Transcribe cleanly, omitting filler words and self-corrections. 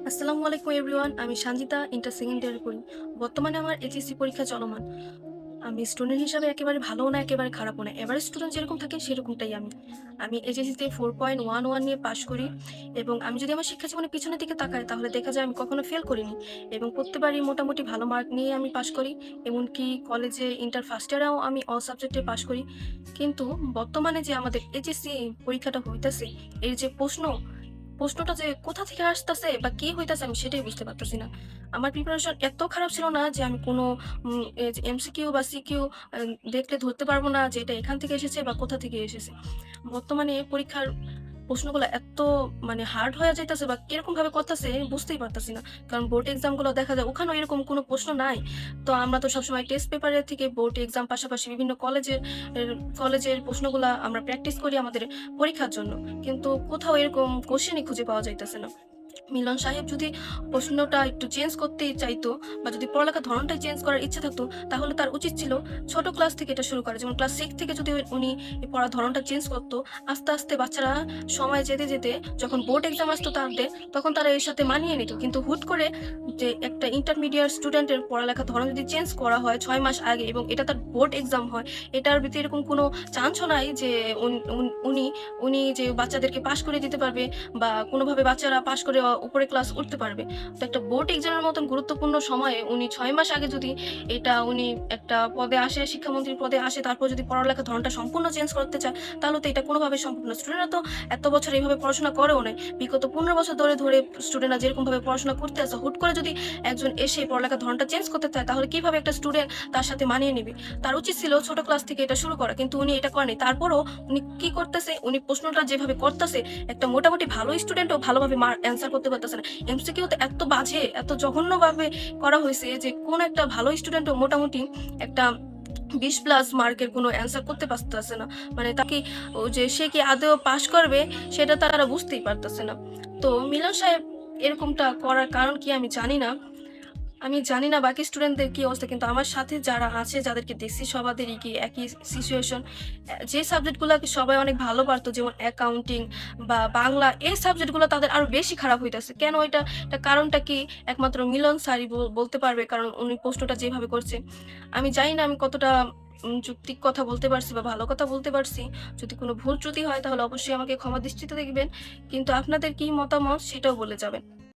আসসালামু আলাইকুম এভরিওয়ান। আমি সানজিতা ইন্টার সেকেন্ড ইয়ারে পড়ি। বর্তমানে আমার এইচএসসি পরীক্ষা চলমান। আমি স্টুডেন্ট হিসাবে একেবারে ভালোও না, একেবারে খারাপও না। এভারেজ স্টুডেন্ট যেরকম থাকে সেরকমটাই আমি। আমি এইচএসসিতে 4.11 নিয়ে পাস করি এবং আমি যদি আমার শিক্ষা জীবনের পিছনের দিকে তাকাই তাহলে দেখা যায় আমি কখনো ফেল করিনি এবং প্রত্যেকবারই মোটামুটি ভালো মার্ক নিয়ে আমি পাস করি। এমনকি কলেজে ইন্টার ফার্স্ট ইয়ারেও আমি অল সাবজেক্টে পাস করি। কিন্তু বর্তমানে যে আমাদের এইচএসসি পরীক্ষাটা হইতাছে, এর যে প্রশ্নটা যে কোথা থেকে আসতেছে বা কি হইতাছে আমি সেটাই বুঝতে পারতেছি না। আমার প্রিপারেশন এত খারাপ ছিল না যে আমি কোনো এমসিকিউ বা সিকিউ দেখলে ধরতে পারবো না যে এটা এখান থেকে এসেছে বা কোথা থেকে এসেছে। বর্তমানে পরীক্ষার প্রশ্নগুলো এত মানে হার্ড হয়ে যাইতেছে বা কিরকম ভাবে করতেছে বুঝতেই পারতেছি না। কারণ বোর্ড এক্সাম গুলো দেখা যায় ওখানেও এরকম কোনো প্রশ্ন নাই। তো আমরা তো সবসময় টেস্ট পেপারের থেকে বোর্ড এক্সাম পাশাপাশি বিভিন্ন কলেজের প্রশ্নগুলা আমরা প্র্যাকটিস করি আমাদের পরীক্ষার জন্য। কিন্তু কোথাও এরকম কোশ্চেনই খুঁজে পাওয়া যাইতেছে না। মিলন সাহেব যদি প্রশ্নটা একটু চেঞ্জ করতে চাইতো বা যদি পড়ালেখার ধরনটাই চেঞ্জ করার ইচ্ছা থাকতো, তাহলে তার উচিত ছিল ছোট ক্লাস থেকে এটা শুরু করা। যেমন ক্লাস 6 থেকে যদি উনি এই পড়ার ধরনটা চেঞ্জ করতো, আস্তে, আস্তে বাচ্চারা সময় যেতে, যেতে যখন বোর্ড এক্সাম আসতো তাদের, তখন তারা এর সাথে মানিয়ে নিত। কিন্তু হুট করে যে একটা ইন্টারমিডিয়েট স্টুডেন্টের পড়ালেখার ধরন যদি চেঞ্জ করা হয় ৬ মাস আগে এবং এটা তার বোর্ড এক্সাম হয়, এটার ভিতরে এরকম কোনো চান্সও নাই যে উন উন উনি উনি যে বাচ্চাদেরকে পাস করিয়ে দিতে পারবে বা কোনোভাবে বাচ্চারা পাস করে উপরে ক্লাস উঠতে পারবে। তো একটা বোর্ড এক্সামের মতন গুরুত্বপূর্ণ সময়ে উনি ৬ মাস আগে যদি উনি একটা পদে আসে, শিক্ষামন্ত্রীর পদে আসে, তারপর যদি পড়ালেখার ধরনটা সম্পূর্ণ চেঞ্জ করতে চায়, তাহলে তো এটা কোনোভাবে সম্ভব না। স্টুডেন্টরা তো এত বছর এইভাবে পড়াশোনা করেও নাই। বিগত ১৫ বছর ধরে স্টুডেন্টরা যেরকমভাবে পড়াশোনা করতে আছে, হুট করে যদি একজন এসে পড়ালেখার ধরনটা চেঞ্জ করতে চায়, তাহলে কিভাবে একটা স্টুডেন্ট তার সাথে মানিয়ে নিবে? তার উচিত ছিল ছোট ক্লাস থেকে এটা শুরু করা। কিন্তু উনি এটা করেনি। তারপরও উনি কি করতেছে? উনি প্রশ্নটা যেভাবে করতেছে, একটা মোটামুটি ভালো স্টুডেন্টও ভালোভাবে অ্যান্সার করতে পারতেছে না। এমসিকিউ তে এত বাজে, এত জঘন্যভাবে করা হইছে যে কোন একটা ভালো স্টুডেন্টও মোটামুটি একটা 20 প্লাস মার্কের কোনো অ্যান্সার করতে পারতেছে না। মানে তাকে যে সে কি আদৌ পাস করবে সেটা তারা বুঝতেই পারতেছে না। তো মিলন সাহেব এরকমটা করার কারণ কি আমি জানি না বাকি স্টুডেন্টদের কি অবস্থা, কিন্তু আমার সাথে যারা আছে যাদেরকে দেখছি সবাদেরই কি একই সিচুয়েশন। যে সাবজেক্টগুলাকে সবাই অনেক ভালো পারতো যেমন অ্যাকাউন্টিং বা বাংলা, এই সাবজেক্টগুলো তাদের আরো বেশি খারাপ হইতাছে। কেন এটা কারণটা কি? একমাত্র মিলন স্যারই বলতে পারবে, কারণ উনি প্রশ্নটা যেভাবে করছে। আমি জানি না আমি কতটা যৌক্তিক কথা বলতে পারছি বা ভালো কথা বলতে পারছি। যদি কোনো ভুল ত্রুটি হয় তাহলে অবশ্যই আমাকে ক্ষমা দৃষ্টিতে দেখবেন। কিন্তু আপনাদের কি মতামত সেটাও বলে যাবেন।